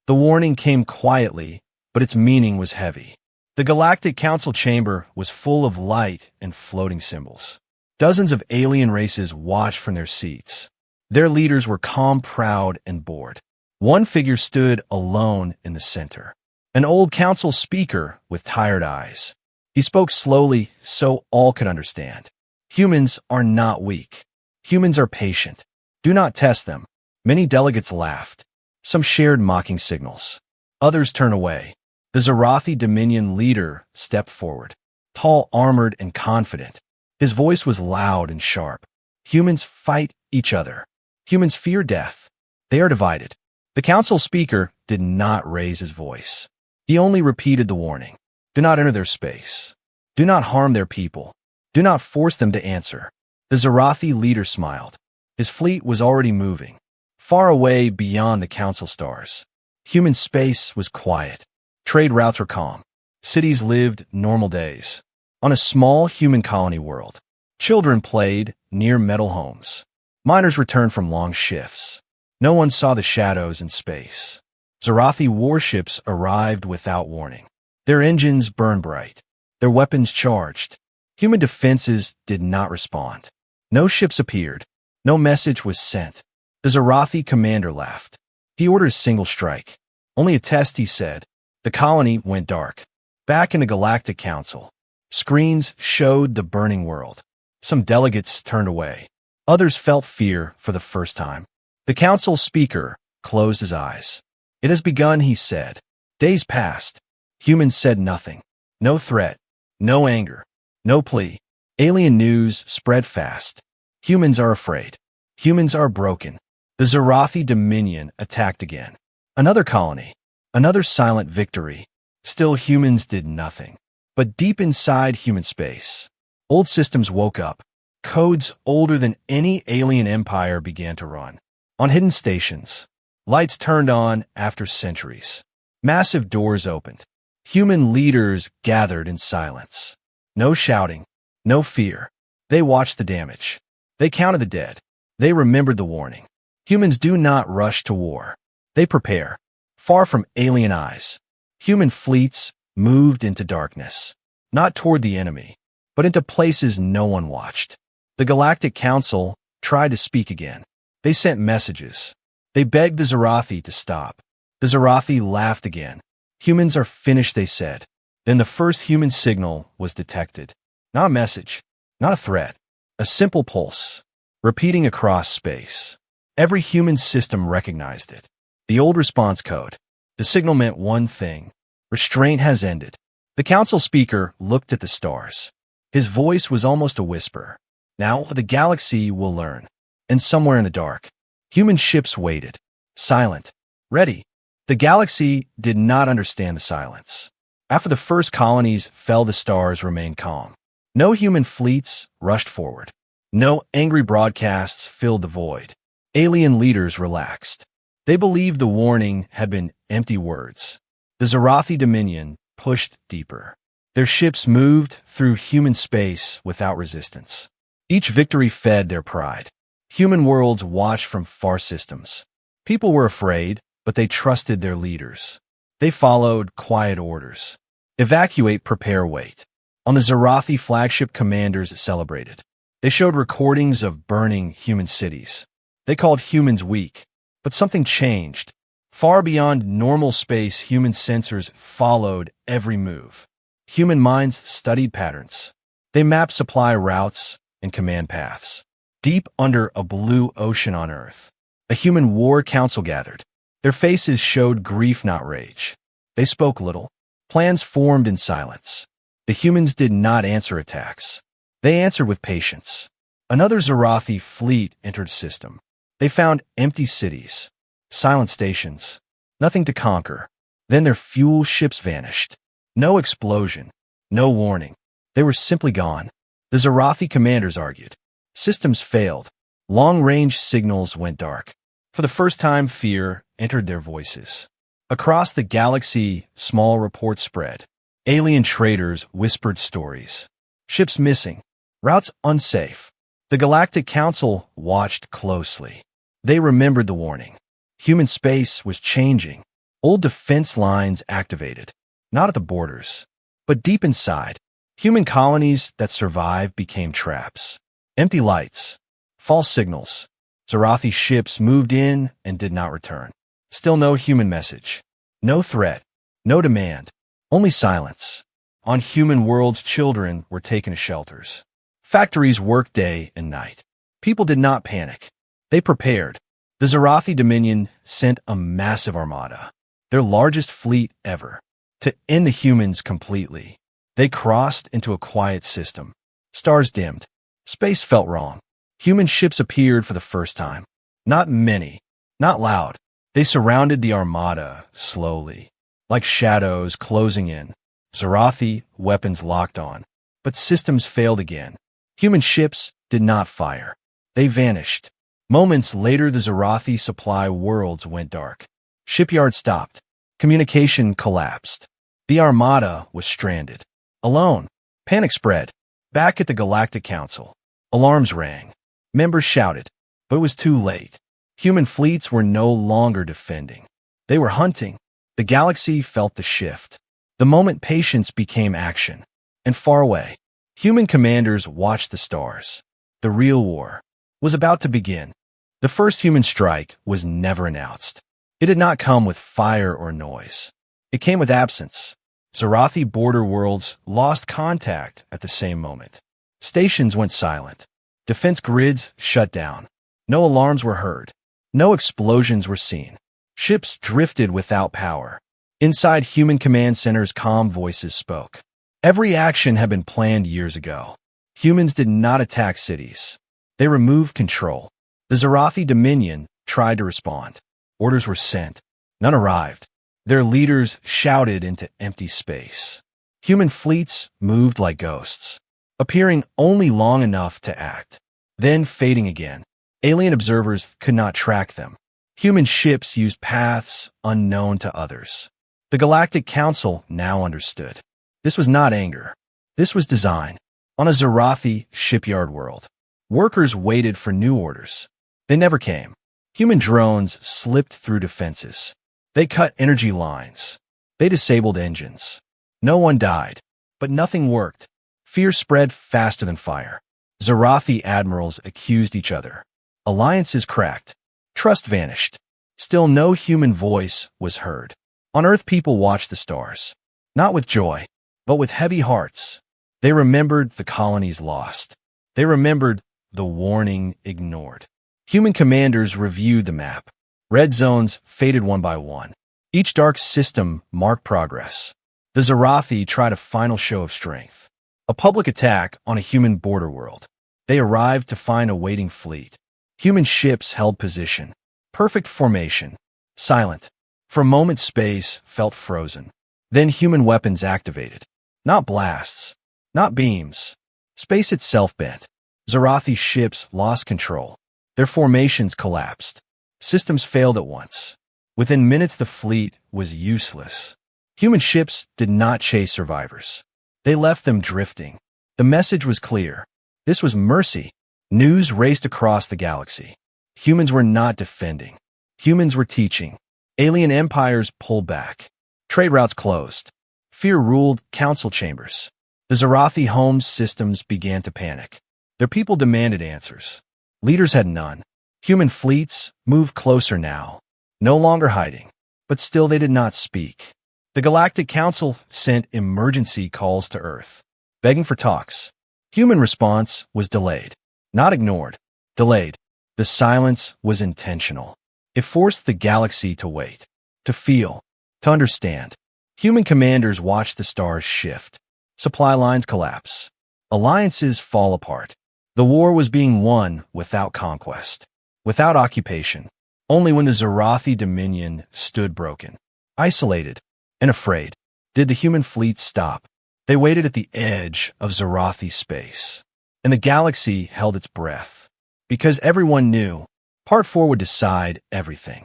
The warning came quietly, but its meaning was heavy. The Galactic Council chamber was full of light and floating symbols. Dozens of alien races watched from their seats. Their leaders were calm, proud, and bored. One figure stood alone in the center. An old council speaker with tired eyes. He spoke slowly so all could understand. Humans are not weak. Humans are patient. Do not test them. Many delegates laughed. Some shared mocking signals. Others turned away. The Zarathi Dominion leader stepped forward. Tall, armored, and confident. His voice was loud and sharp. Humans fight each other. Humans fear death. They are divided. The council speaker did not raise his voice. He only repeated the warning. Do not enter their space. Do not harm their people. Do not force them to answer. The Zarathi leader smiled. His fleet was already moving, far away beyond the council stars. Human space was quiet. Trade routes were calm. Cities lived normal days. On a small human colony world, children played near metal homes. Miners returned from long shifts. No one saw the shadows in space. Zarathi warships arrived without warning. Their engines burned bright. Their weapons charged. Human defenses did not respond. No ships appeared. No message was sent. The Zarathi commander laughed. He ordered a single strike. Only a test, he said. The colony went dark. Back in the Galactic Council, screens showed the burning world. Some delegates turned away. Others felt fear for the first time. The council speaker closed his eyes. It has begun, he said. Days passed. Humans said nothing. No threat. No anger. No plea. Alien news spread fast. Humans are afraid. Humans are broken. The Zarathi Dominion attacked again. Another colony. Another silent victory. Still humans did nothing. But deep inside human space, old systems woke up. Codes older than any alien empire began to run. On hidden stations, lights turned on after centuries. Massive doors opened. Human leaders gathered in silence. No shouting, no fear. They watched the damage. They counted the dead. They remembered the warning. Humans do not rush to war. They prepare. Far from alien eyes, human fleets moved into darkness. Not toward the enemy, but into places no one watched. The Galactic Council tried to speak again. They sent messages. They begged the Zarathi to stop. The Zarathi laughed again. Humans are finished, they said. Then the first human signal was detected. Not a message, not a threat. A simple pulse, repeating across space. Every human system recognized it. The old response code. The signal meant one thing. Restraint has ended. The council speaker looked at the stars. His voice was almost a whisper. Now the galaxy will learn. And somewhere in the dark, human ships waited. Silent. Ready. The galaxy did not understand the silence. After the first colonies fell, the stars remained calm. No human fleets rushed forward. No angry broadcasts filled the void. Alien leaders relaxed. They believed the warning had been empty words. The Zarathi Dominion pushed deeper. Their ships moved through human space without resistance. Each victory fed their pride. Human worlds watched from far systems. People were afraid, but they trusted their leaders. They followed quiet orders. Evacuate, prepare, wait. On the Zarathi, flagship commanders celebrated. They showed recordings of burning human cities. They called humans weak. But something changed. Far beyond normal space, human sensors followed every move. Human minds studied patterns. They mapped supply routes and command paths. Deep under a blue ocean on Earth, a human war council gathered. Their faces showed grief, not rage. They spoke little. Plans formed in silence. The humans did not answer attacks. They answered with patience. Another Zarathi fleet entered system. They found empty cities, silent stations, nothing to conquer. Then their fuel ships vanished. No explosion, no warning. They were simply gone. The Zarathi commanders argued. Systems failed. Long-range signals went dark. For the first time, fear entered their voices. Across the galaxy, small reports spread. Alien traders whispered stories. Ships missing. Routes unsafe. The Galactic Council watched closely. They remembered the warning. Human space was changing. Old defense lines activated, not at the borders, but deep inside. Human colonies that survived became traps. Empty lights, false signals. Zarathi ships moved in and did not return. Still no human message. No threat. No demand. Only silence. On human worlds, children were taken to shelters. Factories worked day and night. People did not panic. They prepared. The Zarathi Dominion sent a massive armada, their largest fleet ever, to end the humans completely. They crossed into a quiet system. Stars dimmed. Space felt wrong. Human ships appeared for the first time. Not many. Not loud. They surrounded the armada slowly, like shadows closing in. Zarathi weapons locked on. But systems failed again. Human ships did not fire. They vanished. Moments later, the Zarathi supply worlds went dark. Shipyards stopped. Communication collapsed. The armada was stranded. Alone. Panic spread. Back at the Galactic Council, alarms rang. Members shouted, but it was too late. Human fleets were no longer defending. They were hunting. The galaxy felt the shift. The moment patience became action. And far away, human commanders watched the stars. The real war was about to begin. The first human strike was never announced. It did not come with fire or noise. It came with absence. Zarathi border worlds lost contact at the same moment. Stations went silent. Defense grids shut down. No alarms were heard. No explosions were seen. Ships drifted without power. Inside human command centers, calm voices spoke. Every action had been planned years ago. Humans did not attack cities. They removed control. The Zarathi Dominion tried to respond. Orders were sent. None arrived. Their leaders shouted into empty space. Human fleets moved like ghosts, appearing only long enough to act, then fading again. Alien observers could not track them. Human ships used paths unknown to others. The Galactic Council now understood. This was not anger. This was design. On a Zarathi shipyard world, workers waited for new orders. They never came. Human drones slipped through defenses. They cut energy lines. They disabled engines. No one died, but nothing worked. Fear spread faster than fire. Zarathi admirals accused each other. Alliances cracked. Trust vanished. Still no human voice was heard. On Earth, people watched the stars. Not with joy, but with heavy hearts. They remembered the colonies lost. They remembered the warning ignored. Human commanders reviewed the map. Red zones faded one by one. Each dark system marked progress. The Zarathi tried a final show of strength. A public attack on a human border world. They arrived to find a waiting fleet. Human ships held position. Perfect formation. Silent. For a moment, space felt frozen. Then human weapons activated. Not blasts. Not beams. Space itself bent. Zarathi ships lost control. Their formations collapsed. Systems failed at once. Within minutes, the fleet was useless. Human ships did not chase survivors. They left them drifting. The message was clear. This was mercy. News raced across the galaxy. Humans were not defending. Humans were teaching. Alien empires pulled back. Trade routes closed. Fear ruled council chambers. The Zarathi home systems began to panic. Their people demanded answers. Leaders had none. Human fleets moved closer now, no longer hiding, but still they did not speak. The Galactic Council sent emergency calls to Earth, begging for talks. Human response was delayed, not ignored, delayed. The silence was intentional. It forced the galaxy to wait, to feel, to understand. Human commanders watched the stars shift, supply lines collapse, alliances fall apart. The war was being won without conquest, without occupation, only when the Zarathi Dominion stood broken, isolated, and afraid. Did the human fleet stop? They waited at the edge of Zarathi space, and the galaxy held its breath, because everyone knew Part 4 would decide everything.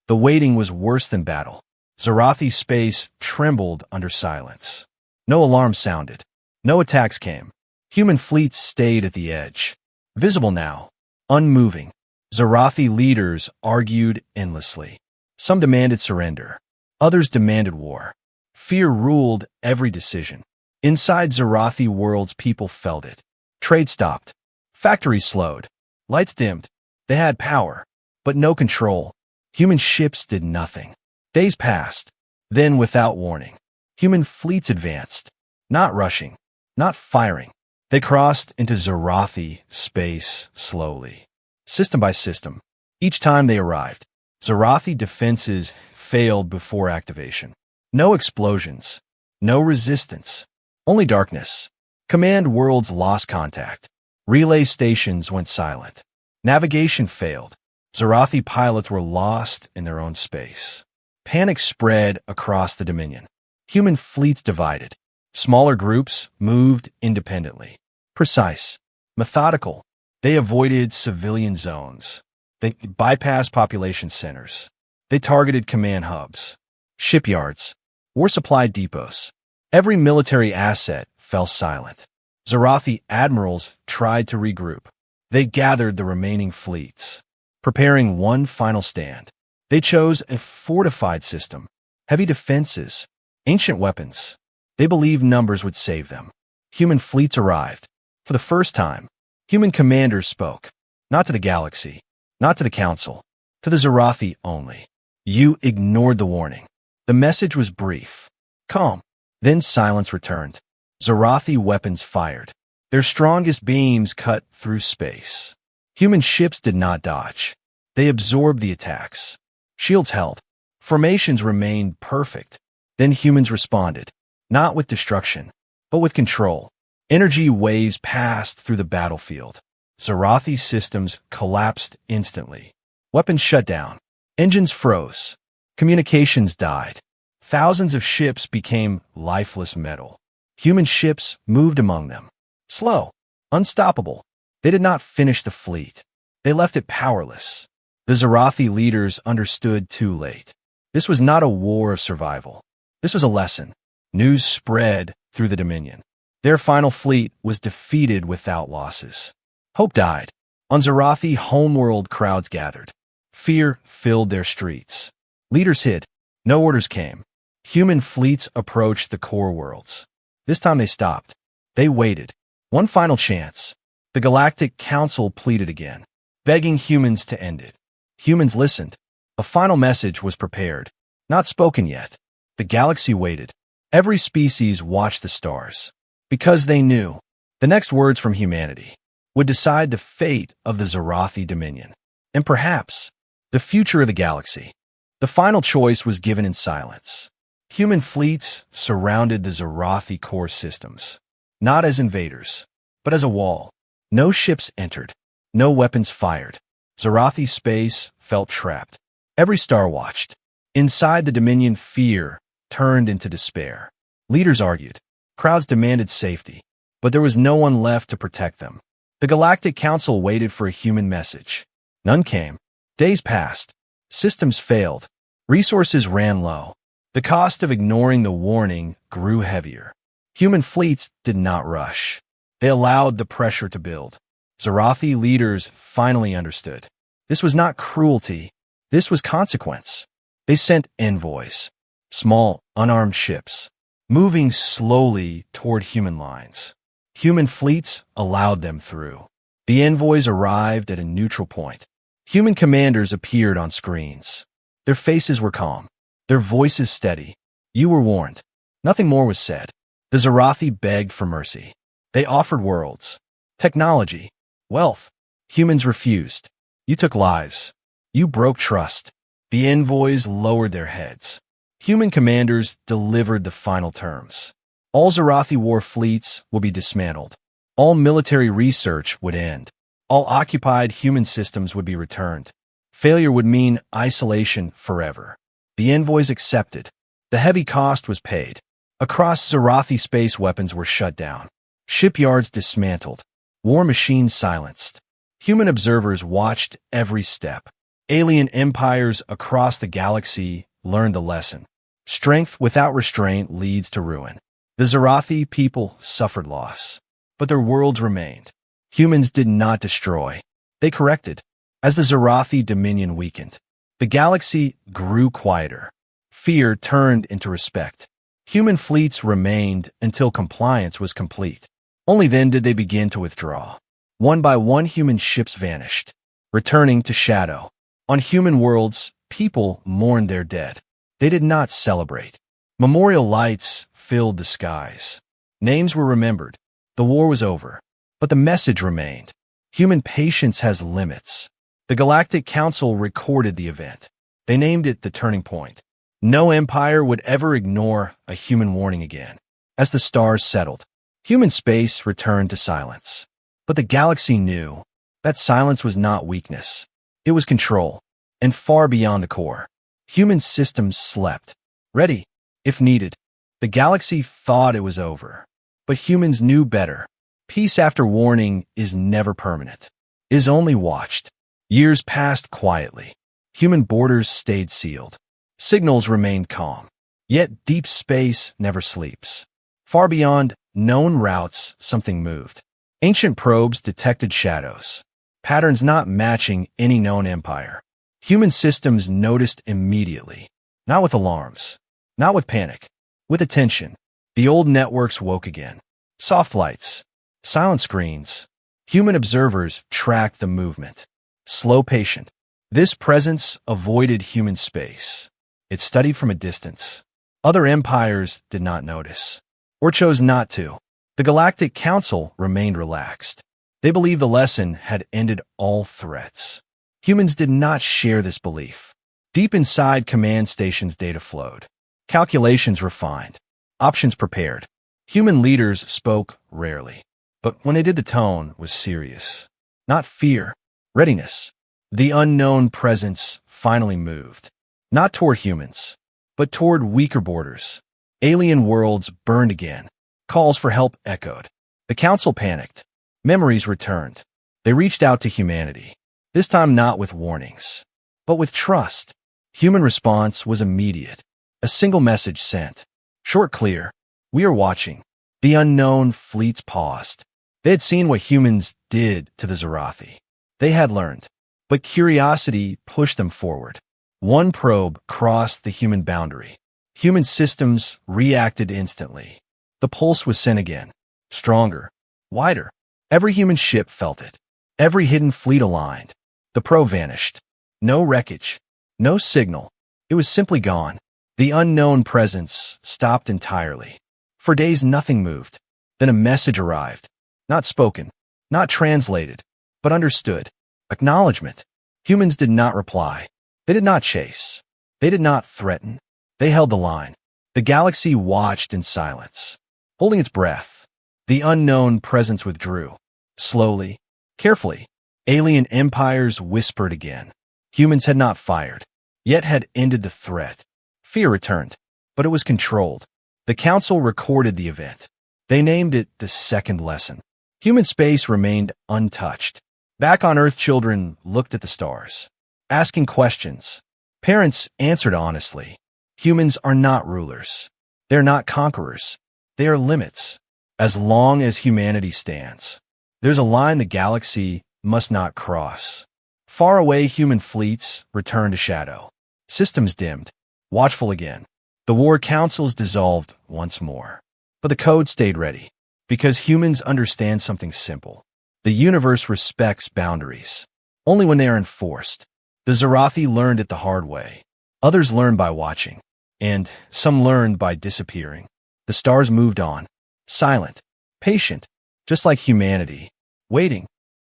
The waiting was worse than battle. Zarathi space trembled under silence. No alarm sounded. No attacks came. Human fleets stayed at the edge, visible now, unmoving. Zarathi leaders argued endlessly. Some demanded surrender. Others demanded war. Fear ruled every decision. Inside Zarathi worlds, people felt it. Trade stopped. Factories slowed. Lights dimmed. They had power, but no control. Human ships did nothing. Days passed. Then, without warning, human fleets advanced. Not rushing. Not firing. They crossed into Zarathi space slowly. System by system. Each time they arrived, Zarathi defenses failed before activation. No explosions. No resistance. Only darkness. Command worlds lost contact. Relay stations went silent. Navigation failed. Zarathi pilots were lost in their own space. Panic spread across the Dominion. Human fleets divided. Smaller groups moved independently. Precise. Methodical. They avoided civilian zones. They bypassed population centers. They targeted command hubs. Shipyards. War supply depots. Every military asset fell silent. Zarathi admirals tried to regroup. They gathered the remaining fleets, preparing one final stand. They chose a fortified system, heavy defenses, ancient weapons. They believed numbers would save them. Human fleets arrived. For the first time, human commanders spoke. Not to the galaxy, not to the council, to the Zarathi only. You ignored the warning. The message was brief, calm. Then silence returned. Zarathi weapons fired. Their strongest beams cut through space. Human ships did not dodge. They absorbed the attacks. Shields held. Formations remained perfect. Then humans responded, not with destruction, but with control. Energy waves passed through the battlefield. Zarathi systems collapsed instantly. Weapons shut down. Engines froze. Communications died. Thousands of ships became lifeless metal. Human ships moved among them. Slow, unstoppable. They did not finish the fleet. They left it powerless. The Zarathi leaders understood too late. This was not a war of survival. This was a lesson. News spread through the Dominion. Their final fleet was defeated without losses. Hope died. On Zarathi, homeworld crowds gathered. Fear filled their streets. Leaders hid. No orders came. Human fleets approached the core worlds. This time they stopped. They waited. One final chance. The Galactic Council pleaded again, begging humans to end it. Humans listened. A final message was prepared. Not spoken yet. The galaxy waited. Every species watched the stars. Because they knew the next words from humanity would decide the fate of the Zarathi Dominion, and perhaps the future of the galaxy. The final choice was given in silence. Human fleets surrounded the Zarathi core systems, not as invaders, but as a wall. No ships entered, no weapons fired. Zarathi space felt trapped. Every star watched. Inside the Dominion, fear turned into despair. Leaders argued. Crowds demanded safety, but there was no one left to protect them. The Galactic Council waited for a human message. None came. Days passed. Systems failed. Resources ran low. The cost of ignoring the warning grew heavier. Human fleets did not rush. They allowed the pressure to build. Zarathi leaders finally understood. This was not cruelty. This was consequence. They sent envoys, small, unarmed ships, moving slowly toward human lines. Human fleets allowed them through. The envoys arrived at a neutral point. Human commanders appeared on screens. Their faces were calm. Their voices steady. You were warned. Nothing more was said. The Zarathi begged for mercy. They offered worlds, technology, wealth. Humans refused. You took lives. You broke trust. The envoys lowered their heads. Human commanders delivered the final terms. All Zarathi war fleets will be dismantled. All military research would end. All occupied human systems would be returned. Failure would mean isolation forever. The envoys accepted. The heavy cost was paid. Across Zarathi, space weapons were shut down. Shipyards dismantled. War machines silenced. Human observers watched every step. Alien empires across the galaxy learned the lesson. Strength without restraint leads to ruin. The Zarathi people suffered loss, but their worlds remained. Humans did not destroy. They corrected. As the Zarathi Dominion weakened, the galaxy grew quieter. Fear turned into respect. Human fleets remained until compliance was complete. Only then did they begin to withdraw. One by one, human ships vanished, returning to shadow. On human worlds, people mourned their dead. They did not celebrate. Memorial lights filled the skies. Names were remembered. The war was over, but the message remained. Human patience has limits. The Galactic Council recorded the event. They named it the turning point. No empire would ever ignore a human warning again. As the stars settled, human space returned to silence. But the galaxy knew that silence was not weakness. It was control, and far beyond the core. Human systems slept, ready, if needed. The galaxy thought it was over, but humans knew better. Peace after warning is never permanent. It is only watched. Years passed quietly. Human borders stayed sealed. Signals remained calm. Yet deep space never sleeps. Far beyond known routes, something moved. Ancient probes detected shadows, patterns not matching any known empire. Human systems noticed immediately, not with alarms, not with panic, with attention. The old networks woke again. Soft lights, silent screens. Human observers tracked the movement. Slow, patient. This presence avoided human space. It studied from a distance. Other empires did not notice, or chose not to. The Galactic Council remained relaxed. They believed the lesson had ended all threats. Humans did not share this belief. Deep inside command stations, data flowed. Calculations refined. Options prepared. Human leaders spoke rarely. But when they did, the tone was serious. Not fear, readiness. The unknown presence finally moved. Not toward humans, but toward weaker borders. Alien worlds burned again. Calls for help echoed. The council panicked. Memories returned. They reached out to humanity. This time not with warnings, but with trust. Human response was immediate. A single message sent. Short, clear. We are watching. The unknown fleets paused. They had seen what humans did to the Zarathi. They had learned. But curiosity pushed them forward. One probe crossed the human boundary. Human systems reacted instantly. The pulse was sent again. Stronger. Wider. Every human ship felt it. Every hidden fleet aligned. The probe vanished. No wreckage. No signal. It was simply gone. The unknown presence stopped entirely. For days nothing moved. Then a message arrived. Not spoken. Not translated. But understood. Acknowledgement. Humans did not reply. They did not chase. They did not threaten. They held the line. The galaxy watched in silence. Holding its breath, the unknown presence withdrew. Slowly, carefully, alien empires whispered again. Humans had not fired, yet had ended the threat. Fear returned, but it was controlled. The council recorded the event. They named it the second lesson. Human space remained untouched. Back on Earth, children looked at the stars, asking questions. Parents answered honestly. Humans are not rulers. They're not conquerors. They are limits. As long as humanity stands, there's a line the galaxy must not cross. Far away, human fleets returned to shadow. Systems dimmed, watchful again. The war councils dissolved once more. But the code stayed ready, because humans understand something simple. The universe respects boundaries, only when they are enforced. The Zarathi learned it the hard way. Others learned by watching, and some learned by disappearing. The stars moved on, silent, patient, just like humanity, waiting.